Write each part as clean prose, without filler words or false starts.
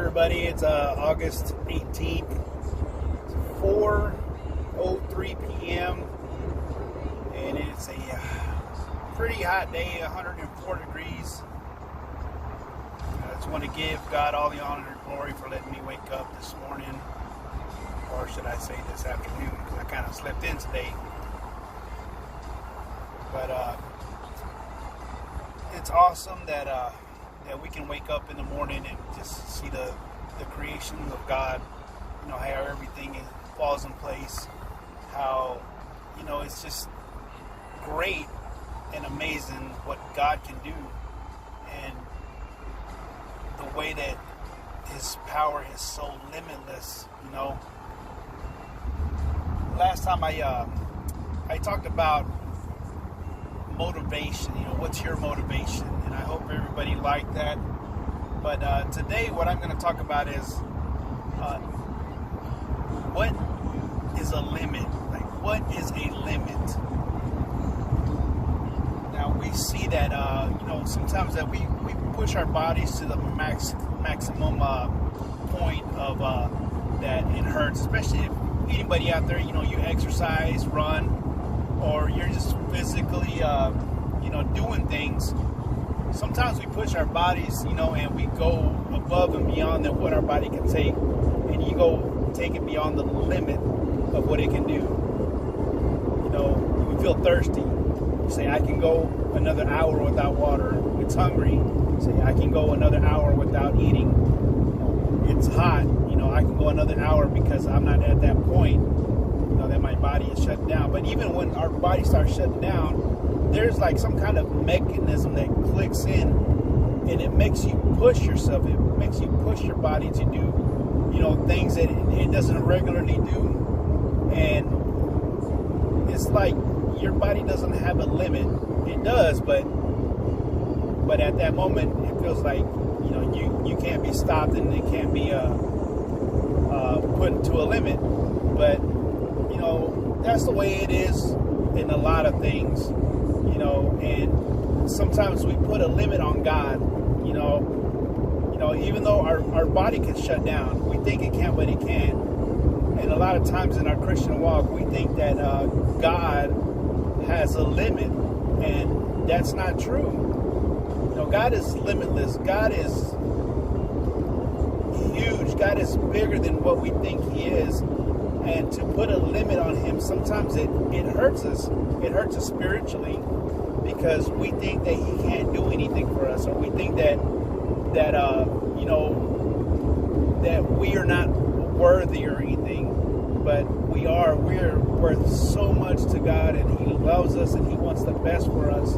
everybody. It's August 18th. It's 4:03 p.m. and it's a pretty hot day, 104 degrees. I just want to give God all the honor and glory for letting me wake up this morning, or should I say this afternoon, because I kind of slept in today. But it's awesome that that we can wake up in the morning and just see the creation of God, how everything falls in place, how, it's just great and amazing what God can do, and the way that His power is so limitless. Last time I talked about motivation, what's your motivation? And I hope everybody liked that. But today what I'm going to talk about is what is a limit? Like, what is a limit? Now we see that, sometimes that we push our bodies to the maximum point of that it hurts, especially if anybody out there, you exercise, run, or you're just physically, doing things. Sometimes we push our bodies, and we go above and beyond than what our body can take, and you go take it beyond the limit of what it can do. We feel thirsty. You say, I can go another hour without water. It's hungry. You say, I can go another hour without eating. It's hot. I can go another hour because I'm not at that point, that my body is shut down. But even when our body starts shutting down, there's like some kind of mechanism that clicks in, and it makes you push yourself. It makes you push your body to do, things that it doesn't regularly do. And it's like your body doesn't have a limit. It does, but at that moment, it feels like, you can't be stopped, and it can't be put to a limit. But that's the way it is in a lot of things, and sometimes we put a limit on God, even though our body can shut down, we think it can, but it can. And a lot of times in our Christian walk, we think that God has a limit, and that's not true. God is limitless. God is huge. God is bigger than what we think He is. And to put a limit on Him, sometimes it hurts us. It hurts us spiritually, because we think that He can't do anything for us, or we think that we are not worthy or anything. But we are. We're worth so much to God, and He loves us, and He wants the best for us.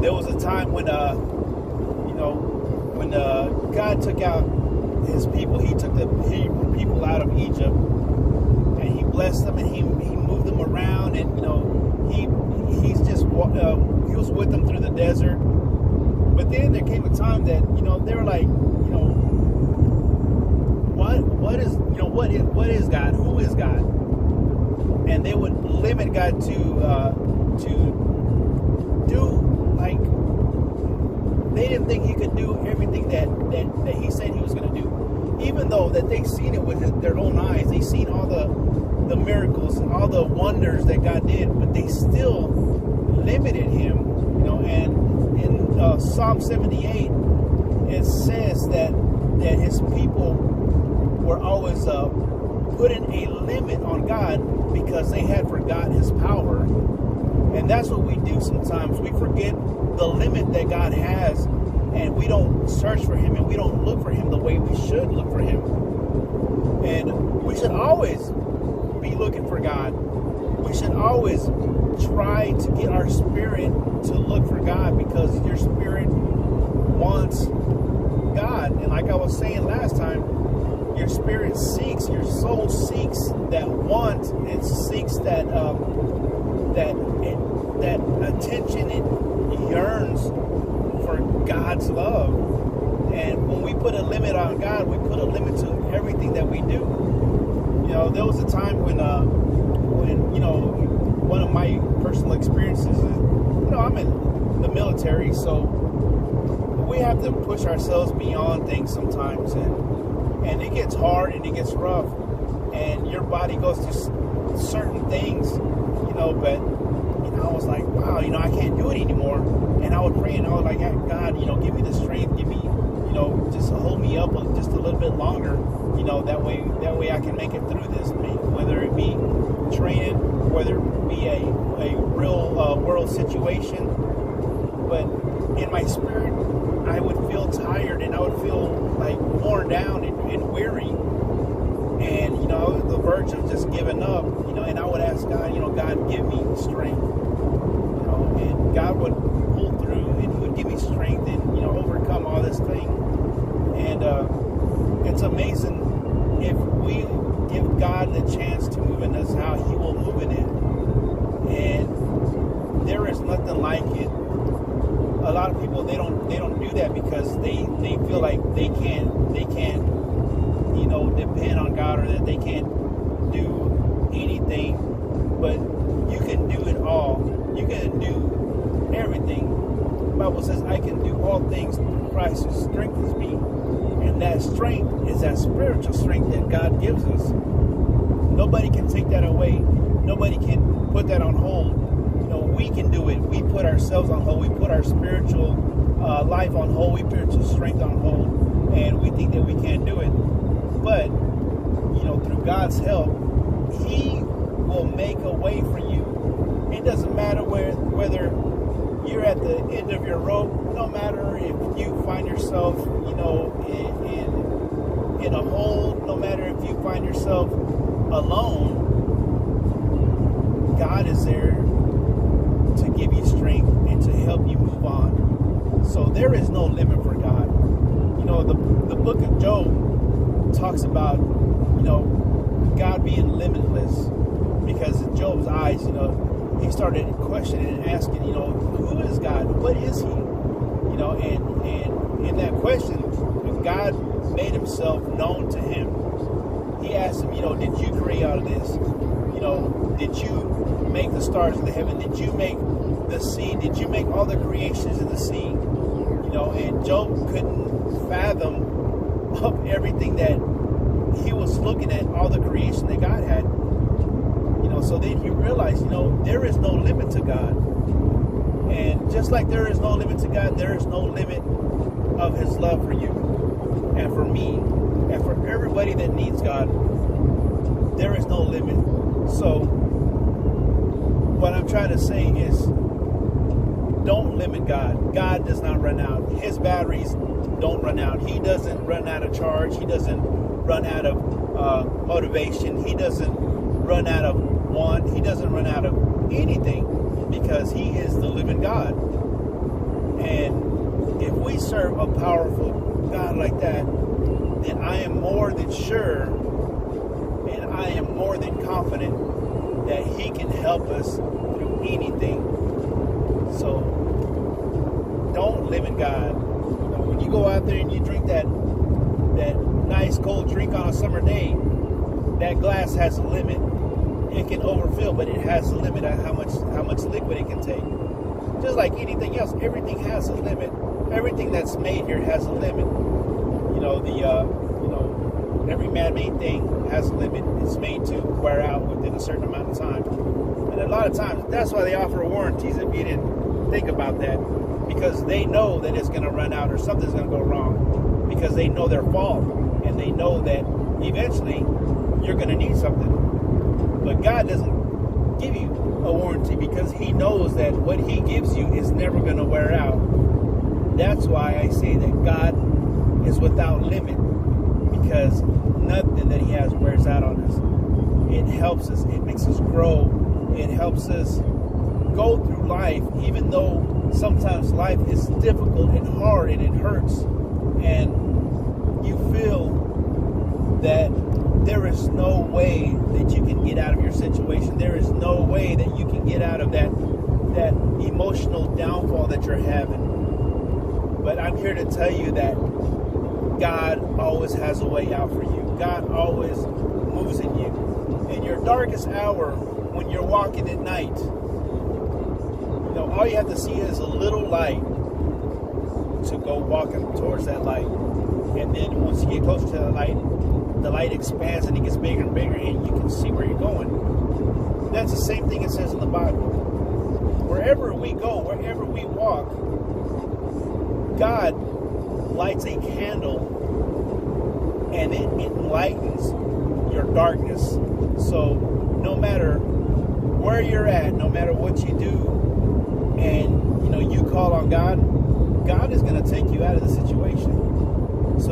There was a time when God took out His people. He took the Hebrew people out of Egypt, and He blessed them, and He moved them around, and He was with them through the desert. But then there came a time that they were like, what is God? Who is God? And they would limit God to do, like, they didn't think He could do everything that He said He was going to do. Even though that they seen it with their own eyes, they seen all the miracles and all the wonders that God did, but they still limited Him. And in Psalm 78, it says that His people were always putting a limit on God because they had forgotten His power. And that's what we do sometimes. We forget the limit that God has, and we don't search for Him, and we don't look for Him the way we should look for Him. And we should always be looking for God. We should always try to get our spirit to look for God, because your spirit wants God. And like I was saying last time, your spirit seeks, your soul seeks that want, it seeks that attention. It yearns for God's love. And when we put a limit on God, we put a limit to everything that we do. There was a time when one of my personal experiences, I'm in the military, so we have to push ourselves beyond things sometimes, and it gets hard and it gets rough, and your body goes through certain things, but I was like, wow, I can't do it anymore. And I would pray, and I was like, God, give me the strength, give me, just hold me up just a little bit longer, that way I can make it through this, whether it be training, whether it be a real world situation. But in my spirit, I would feel tired, and I would feel like worn down and weary. And, I was on the verge of just giving up, and I would ask God, God, give me strength. And God would pull through, and He would give me strength and, overcome all this thing. And it's amazing if we give God the chance to move in us, how He will move in it. And there is nothing like it. A lot of people, they don't do that because they feel like they can't depend on God, or that they can't do anything. But you can do it all. You can do everything. The Bible says, I can do all things through Christ who strengthens me. And that strength is that spiritual strength that God gives us. Nobody can take that away. Nobody can put that on hold. We can do it. We put ourselves on hold. We put our spiritual life on hold. We put our strength on hold. And we think that we can't do it. But, through God's help, He will make a way for you. It doesn't matter whether you're at the end of your rope. No matter if you find yourself, in a hole. No matter if you find yourself alone. God is there to give you strength and to help you move on. So there is no limit for God. The book of Job talks about, God being limitless, because in Job's eyes, he started questioning and asking, who is God? What is He? And in that question, God made Himself known to him. He asked him, did you create all of this? Did you make the stars in the heaven? Did you make the sea? Did you make all the creations in the sea? And Job couldn't fathom of everything that he was looking at, all the creation that God had. So then he realized, there is no limit to God. And just like there is no limit to God, there is no limit of His love for you and for me and for everybody that needs God. There is no limit. So what I'm trying to say is, don't limit God. God does not run out. His batteries don't run out. He doesn't run out of charge. He doesn't run out of motivation. He doesn't run out of want. He doesn't run out of anything, because He is the living God. And if we serve a powerful God like that, then I am more than sure, and I am more than confident that He can help us through anything. So don't limit God. When you go out there and you drink that nice cold drink on a summer day, that glass has a limit. It can overfill, but it has a limit on how much liquid it can take. Just like anything else, everything has a limit. Everything that's made here has a limit. Every man-made thing has a limit. It's made to wear out within a certain amount of time. And a lot of times, that's why they offer warranties, if you didn't think about that. Because they know that it's going to run out or something's going to go wrong. Because they know their fault. And they know that eventually you're going to need something. But God doesn't give you a warranty, because He knows that what He gives you is never going to wear out. That's why I say that God is without limit, because nothing that He has wears out on us. It helps us. It makes us grow. It helps us go through life, even though sometimes life is difficult and hard and it hurts, and you feel that there is no way that you can get out of your situation. There is no way that you can get out of that emotional downfall that you're having. But I'm here to tell you that God always has a way out for you. God always moves in you. In your darkest hour, when you're walking at night, all you have to see is a little light to go walking towards that light. And then once you get closer to that light, the light expands and it gets bigger and bigger, and you can see where you're going. That's the same thing it says in the Bible. Wherever we go, wherever we walk, God lights a candle and it enlightens your darkness. So no matter where you're at, no matter what you do, and you call on God, God is going to take you out of the situation.